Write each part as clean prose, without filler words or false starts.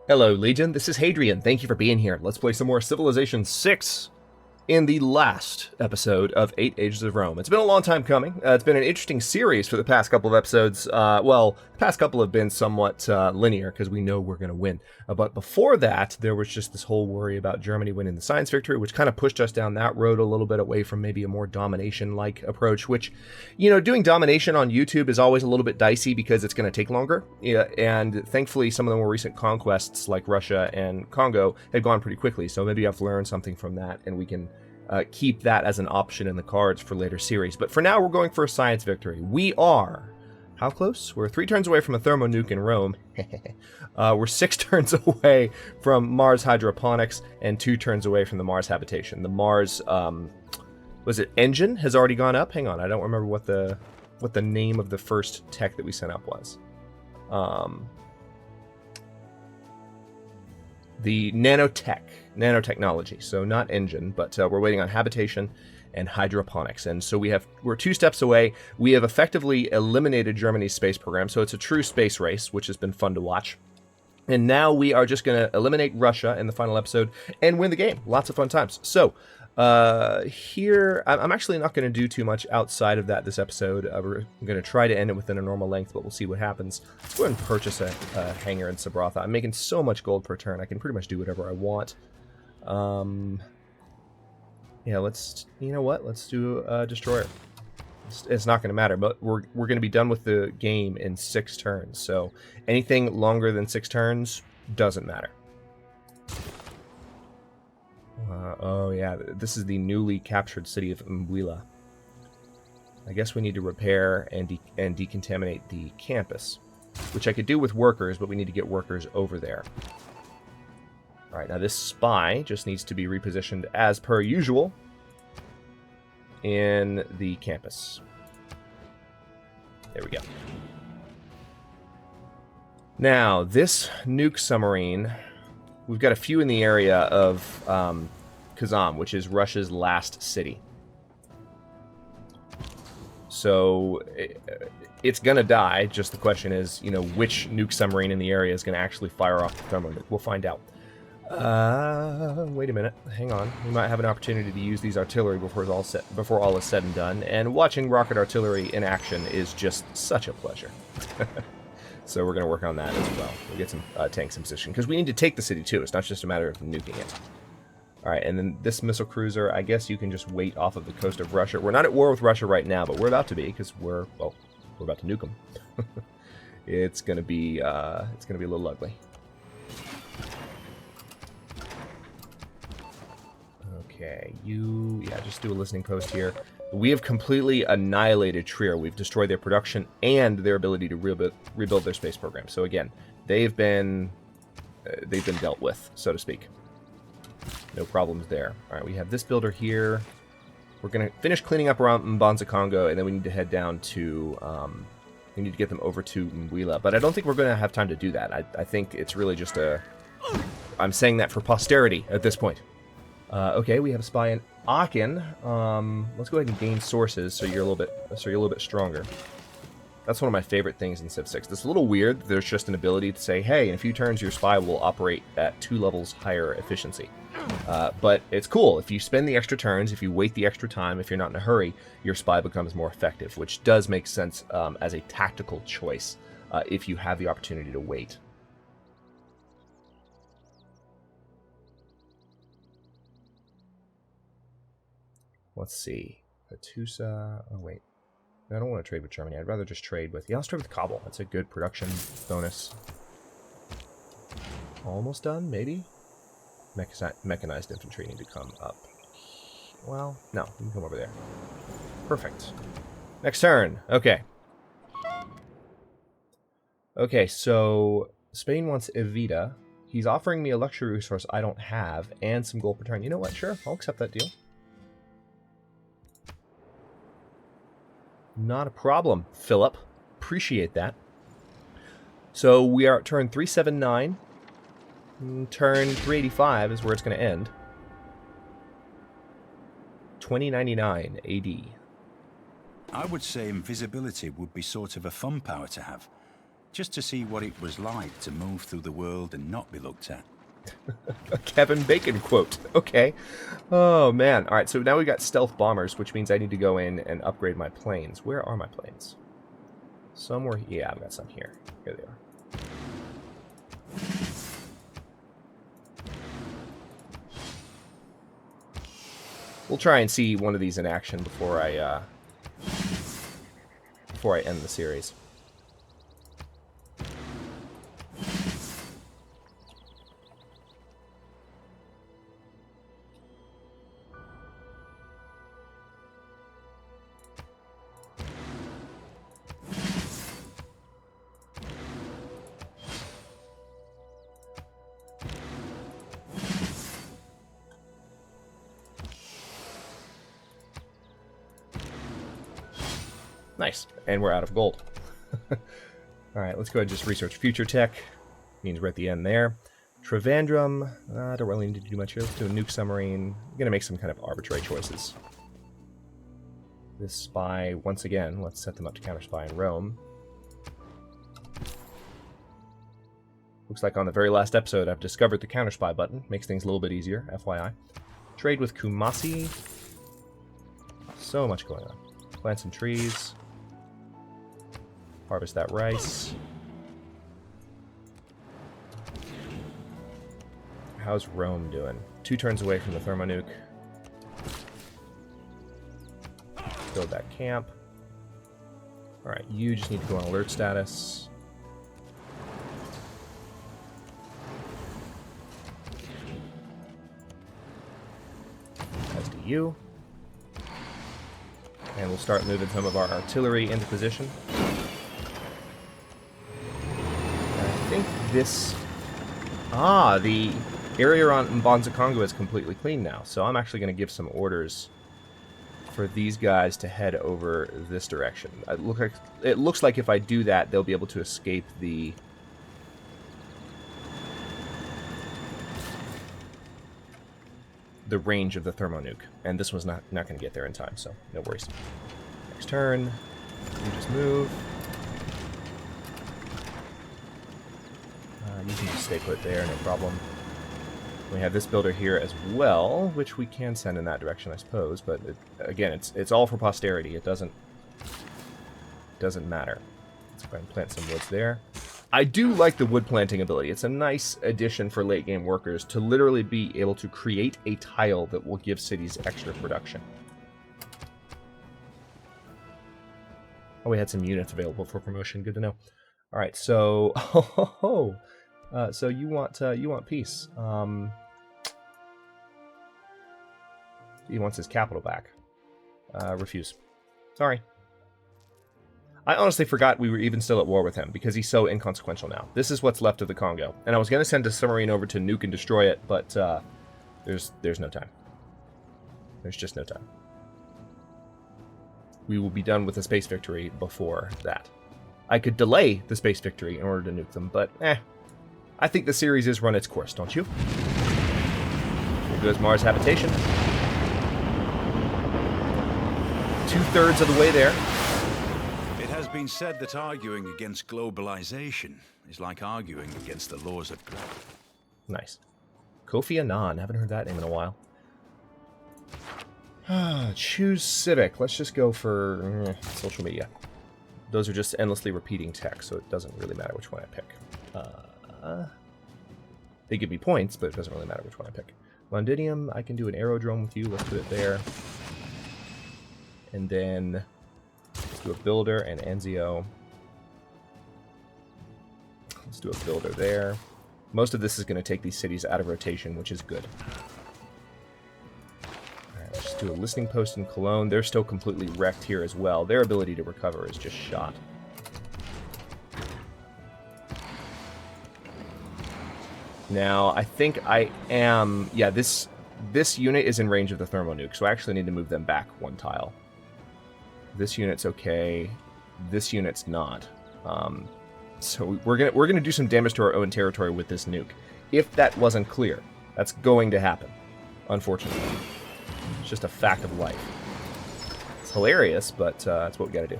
Hello, Legion. This is Hadrian. Thank you for being here. Let's play some more Civilization 6 in the last episode of 8 Ages of Rome. It's been a long time coming. It's been an interesting series for the past couple of episodes. The past couple have been somewhat linear because we know we're going to win. But before that, there was just this whole worry about Germany winning the science victory, which kind of pushed us down that road a little bit away from maybe a more domination-like approach, which, you know, doing domination on YouTube is always a little bit dicey because it's going to take longer. Yeah, and thankfully, some of the more recent conquests like Russia and Congo have gone pretty quickly. So maybe I've learned something from that and we can keep that as an option in the cards for later series. But for now, we're going for a science victory. We are... How close? We're 3 turns away from a thermonuke in Rome. We're 6 turns away from Mars hydroponics and 2 turns away from the Mars habitation. The Mars, was it engine has already gone up? Hang on, I don't remember what the name of the first tech that we sent up was. The nanotechnology. So not engine, but we're waiting on habitation and hydroponics. And so we're 2 steps away. We have effectively eliminated Germany's space program. So it's a true space race, which has been fun to watch. And now we are just going to eliminate Russia in the final episode and win the game. Lots of fun times. So here, I'm actually not going to do too much outside of that this episode. We're going to try to end it within a normal length, but we'll see what happens. Let's go ahead and purchase a hangar in Sabratha. I'm making so much gold per turn. I can pretty much do whatever I want. Yeah, you know what? Let's do a destroyer. It's not going to matter, but we're going to be done with the game in 6 turns. So anything longer than 6 turns doesn't matter. Oh yeah, this is the newly captured city of Mbuila. I guess we need to repair and decontaminate the campus, which I could do with workers, but we need to get workers over there. All right, now this spy just needs to be repositioned as per usual in the campus. There we go. Now, this nuke submarine, we've got a few in the area of Kazan, which is Russia's last city. So it's going to die. Just the question is, you know, which nuke submarine in the area is going to actually fire off the thermonuke. We'll find out. Wait a minute. Hang on. We might have an opportunity to use these artillery before all is said and done. And watching rocket artillery in action is just such a pleasure. So we're going to work on that as well. We'll get some tanks in position because we need to take the city too. It's not just a matter of nuking it. All right, and then this missile cruiser, I guess you can just wait off of the coast of Russia. We're not at war with Russia right now, but we're about to be because we're about to nuke them. It's going to be a little ugly. Okay, just do a listening post here. We have completely annihilated Trier. We've destroyed their production and their ability to rebuild their space program. So again, they've been dealt with, so to speak. No problems there. All right, we have this builder here. We're going to finish cleaning up around Mbanza, Congo, and then we need to head down to... we need to get them over to Mbuila. But I don't think we're going to have time to do that. I think it's really just I'm saying that for posterity at this point. Okay, we have a spy in Aachen. Let's go ahead and gain sources so you're a little bit stronger. That's one of my favorite things in Civ 6. It's a little weird. There's just an ability to say, hey, in a few turns your spy will operate at 2 levels higher efficiency. But it's cool. If you spend the extra turns, if you wait the extra time, if you're not in a hurry, your spy becomes more effective, which does make sense as a tactical choice if you have the opportunity to wait. Let's see. Hattusa. Oh, wait. I don't want to trade with Germany. I'd rather just trade with... Yeah, let's trade with Kabul. That's a good production bonus. Almost done, maybe? Mechanized infantry need to come up. Well, no. You can come over there. Perfect. Next turn. Okay. Okay, so Spain wants Evita. He's offering me a luxury resource I don't have and some gold per turn. You know what? Sure. I'll accept that deal. Not a problem, Philip. Appreciate that. So we are at turn 379. Turn 385 is where it's going to end. 2099 AD. I would say invisibility would be sort of a fun power to have. just to see what it was like to move through the world and not be looked at. A Kevin Bacon quote. Okay. Oh, man. All right, so now we got stealth bombers, which means I need to go in and upgrade my planes. Where are my planes? Somewhere. Yeah, I've got some here. Here they are. We'll try and see one of these in action before I end the series. Nice. And we're out of gold. Alright, let's go ahead and just research future tech. Means we're at the end there. Trivandrum. I don't really need to do much here. Let's do a nuke submarine. I'm going to make some kind of arbitrary choices. This spy, once again, let's set them up to counter-spy in Rome. Looks like on the very last episode I've discovered the counter-spy button. Makes things a little bit easier, FYI. Trade with Kumasi. So much going on. Plant some trees. Harvest that rice. How's Rome doing? 2 turns away from the thermonuke. Build that camp. Alright, you just need to go on alert status. As do you. And we'll start moving some of our artillery into position. I think this... the area around Mbanza Congo is completely clean now, so I'm actually going to give some orders for these guys to head over this direction. It looks like if I do that, they'll be able to escape the... range of the thermonuke, and this one's not going to get there in time, so no worries. Next turn, you just move. You can just stay put there, no problem. We have this builder here as well, which we can send in that direction, I suppose, but again, it's all for posterity. It doesn't matter. Let's go ahead and plant some woods there. I do like the wood planting ability. It's a nice addition for late game workers to literally be able to create a tile that will give cities extra production. Oh, we had some units available for promotion. Good to know. All right, so so you want peace. He wants his capital back. Refuse. Sorry. I honestly forgot we were even still at war with him, because he's so inconsequential now. This is what's left of the Congo. And I was going to send a submarine over to nuke and destroy it, but there's no time. There's just no time. We will be done with the space victory before that. I could delay the space victory in order to nuke them, but I think the series has run its course, don't you? Here goes Mars habitation. 2/3 of the way there. It has been said that arguing against globalization is like arguing against the laws of gravity. Nice. Kofi Annan. Haven't heard that name in a while. Choose civic. Let's just go for social media. Those are just endlessly repeating text, so it doesn't really matter which one I pick. They give me points, but it doesn't really matter which one I pick. Londinium, I can do an aerodrome with you. Let's put it there. And then let's do a builder and Enzio. Let's do a builder there. Most of this is going to take these cities out of rotation, which is good. Alright, let's just do a listening post in Cologne. They're still completely wrecked here as well. Their ability to recover is just shot. Now, I think I am... Yeah, this unit is in range of the thermonuke, so I actually need to move them back one tile. This unit's okay. This unit's not. So we're gonna do some damage to our own territory with this nuke. If that wasn't clear, that's going to happen. Unfortunately, it's just a fact of life. It's hilarious, but that's what we gotta do.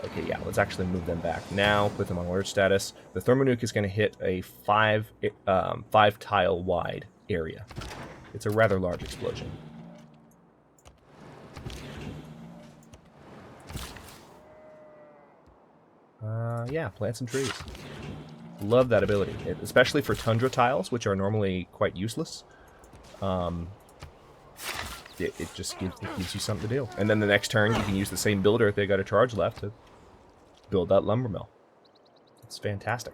Okay, yeah, let's actually move them back now. Put them on alert status. The thermonuke is going to hit a 5 tile wide area. It's a rather large explosion. Yeah, plant some trees. Love that ability, especially for tundra tiles, which are normally quite useless. It just gives you something to do. And then the next turn, you can use the same builder if they got a charge left to build that lumber mill. It's fantastic.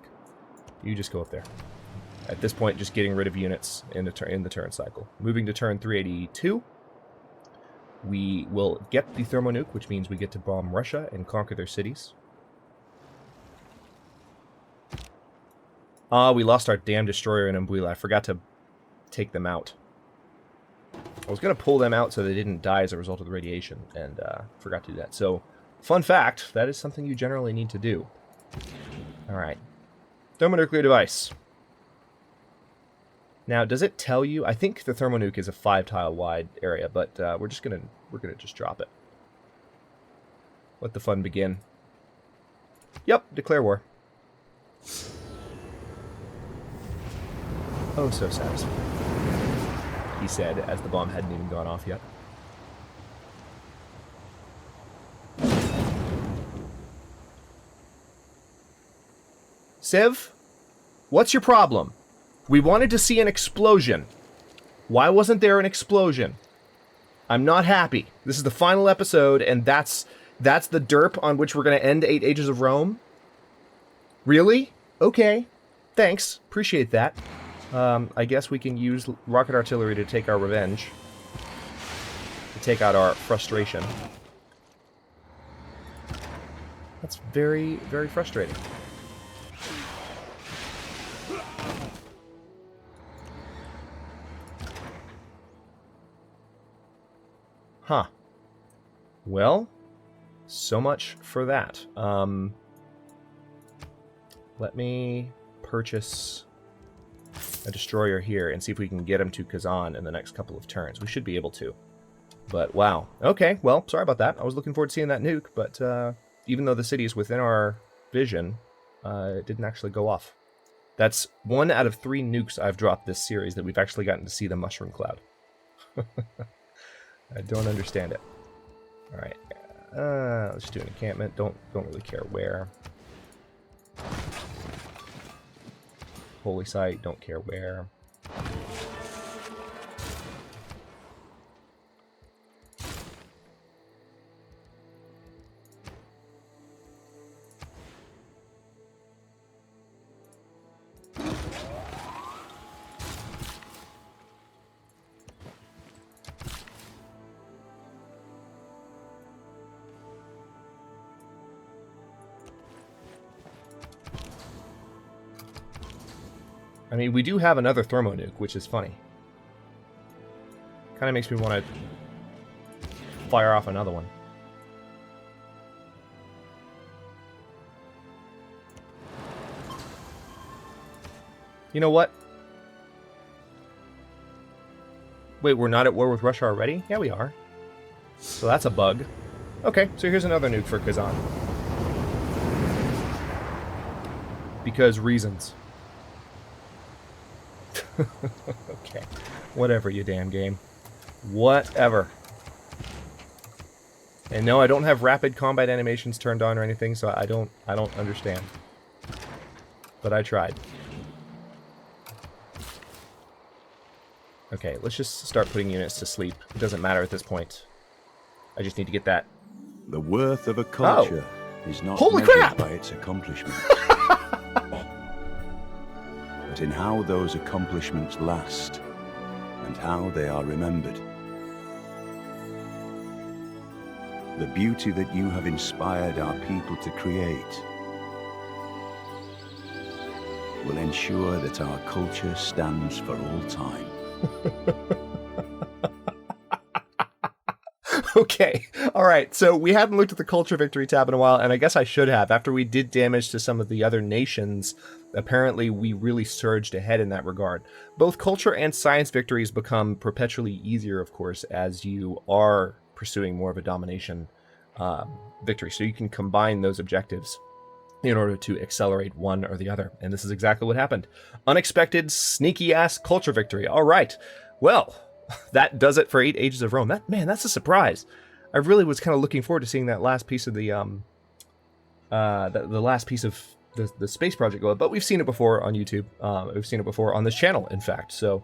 You just go up there. At this point, just getting rid of units in the turn cycle. Moving to turn 382, we will get the thermonuke, which means we get to bomb Russia and conquer their cities. We lost our damn destroyer in Umbuila. I forgot to take them out. I was going to pull them out so they didn't die as a result of the radiation, and forgot to do that. So, fun fact, that is something you generally need to do. Alright. Thermonuclear device. Now, does it tell you... I think the thermonuke is a 5-tile wide area, but we're gonna just drop it. Let the fun begin. Yep, declare war. Oh, so satisfying, he said, as the bomb hadn't even gone off yet. Civ, what's your problem? We wanted to see an explosion. Why wasn't there an explosion? I'm not happy. This is the final episode, and that's the derp on which we're going to end 8 Ages of Rome? Really? Okay. Thanks. Appreciate that. I guess we can use rocket artillery to take our revenge. To take out our frustration. That's very, very frustrating. Huh. Well, so much for that. Let me purchase a destroyer here and see if we can get him to Kazan in the next couple of turns. We should be able to. But wow. Okay, well, sorry about that. I was looking forward to seeing that nuke, but even though the city is within our vision, it didn't actually go off. That's 1 out of 3 nukes I've dropped this series that we've actually gotten to see the mushroom cloud. I don't understand it. Alright. Let's do an encampment. Don't really care where. Holy site, don't care where. I mean, we do have another thermonuke, which is funny. Kind of makes me want to fire off another one. You know what? Wait, we're not at war with Russia already? Yeah, we are. So that's a bug. Okay, so here's another nuke for Kazan. Because reasons. Okay. Whatever, you damn game. Whatever. And no, I don't have rapid combat animations turned on or anything, so I don't understand. But I tried. Okay, let's just start putting units to sleep. It doesn't matter at this point. I just need to get that. The worth of a culture is not Holy measured crap! by its accomplishments, but in how those accomplishments last and how they are remembered. The beauty that you have inspired our people to create will ensure that our culture stands for all time. Okay, alright, so we hadn't looked at the Culture Victory tab in a while, and I guess I should have. After we did damage to some of the other nations, apparently we really surged ahead in that regard. Both culture and science victories become perpetually easier, of course, as you are pursuing more of a domination victory. So you can combine those objectives in order to accelerate one or the other. And this is exactly what happened. Unexpected, sneaky-ass culture victory. All right. Well, that does it for 8 Ages of Rome. That's a surprise. I really was kind of looking forward to seeing that last piece of the last piece of the space project go up. But we've seen it before on YouTube. We've seen it before on this channel, in fact. So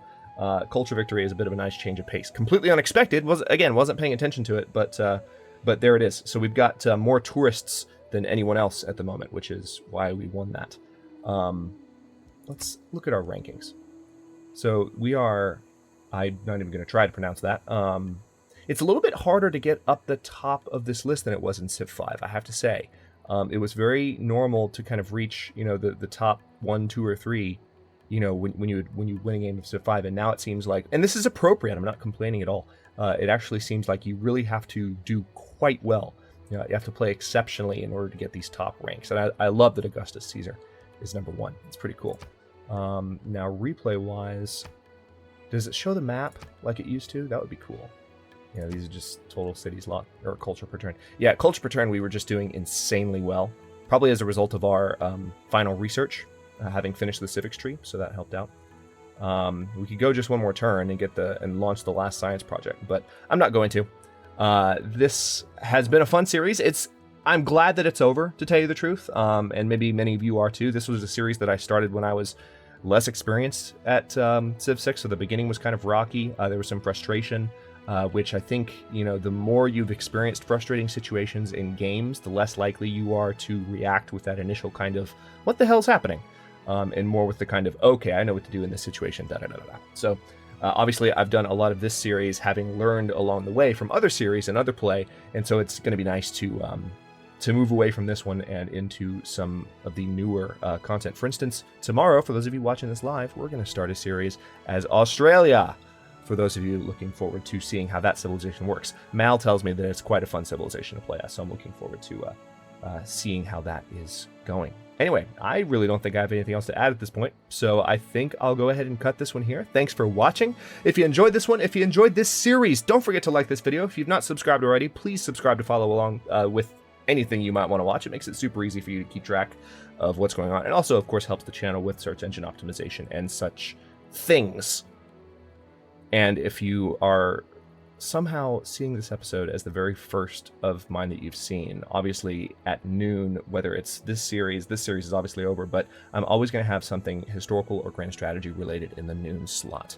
culture victory is a bit of a nice change of pace. Completely unexpected. Wasn't paying attention to it, but there it is. So we've got more tourists than anyone else at the moment, which is why we won that. Let's look at our rankings. So we are... I'm not even going to try to pronounce that. It's a little bit harder to get up the top of this list than it was in Civ 5, I have to say. It was very normal to kind of reach, the top 1, 2, or 3, when you win a game of Civ 5, and now it seems like, and this is appropriate, I'm not complaining at all, it actually seems like you really have to do quite well. You have to play exceptionally in order to get these top ranks, and I love that Augustus Caesar is number 1. It's pretty cool. Now, replay-wise, does it show the map like it used to? That would be cool. These are just total cities lot or culture per turn. Yeah, culture per turn we were just doing insanely well, probably as a result of our final research, having finished the civics tree, so that helped out. We could go just one more turn and launch the last science project, but I'm not going to. This has been a fun series. I'm glad that it's over, to tell you the truth, and maybe many of you are too. This was a series that I started when I was less experienced at Civ 6, so the beginning was kind of rocky. There was some frustration. Which I think, the more you've experienced frustrating situations in games, the less likely you are to react with that initial kind of, what the hell's happening? And more with the kind of, okay, I know what to do in this situation, da-da-da-da-da. So, obviously, I've done a lot of this series having learned along the way from other series and other play, and so it's going to be nice to move away from this one and into some of the newer content. For instance, tomorrow, for those of you watching this live, we're going to start a series as Australia. For those of you looking forward to seeing how that civilization works. Mal tells me that it's quite a fun civilization to play as, so I'm looking forward to seeing how that is going. Anyway, I really don't think I have anything else to add at this point, so I think I'll go ahead and cut this one here. Thanks for watching. If you enjoyed this one, if you enjoyed this series, don't forget to like this video. If you've not subscribed already, please subscribe to follow along with anything you might want to watch. It makes it super easy for you to keep track of what's going on, and also, of course, helps the channel with search engine optimization and such things. And if you are somehow seeing this episode as the very first of mine that you've seen, obviously at noon, whether it's this series is obviously over, but I'm always going to have something historical or grand strategy related in the noon slot.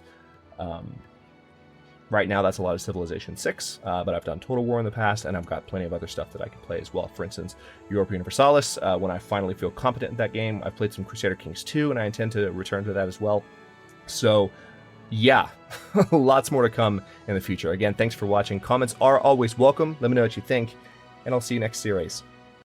Right now, that's a lot of Civilization 6, but I've done Total War in the past, and I've got plenty of other stuff that I can play as well. For instance, Europa Universalis, when I finally feel competent in that game. I've played some Crusader Kings 2, and I intend to return to that as well. So, yeah, lots more to come in the future. Again, thanks for watching. Comments are always welcome. Let me know what you think, and I'll see you next series.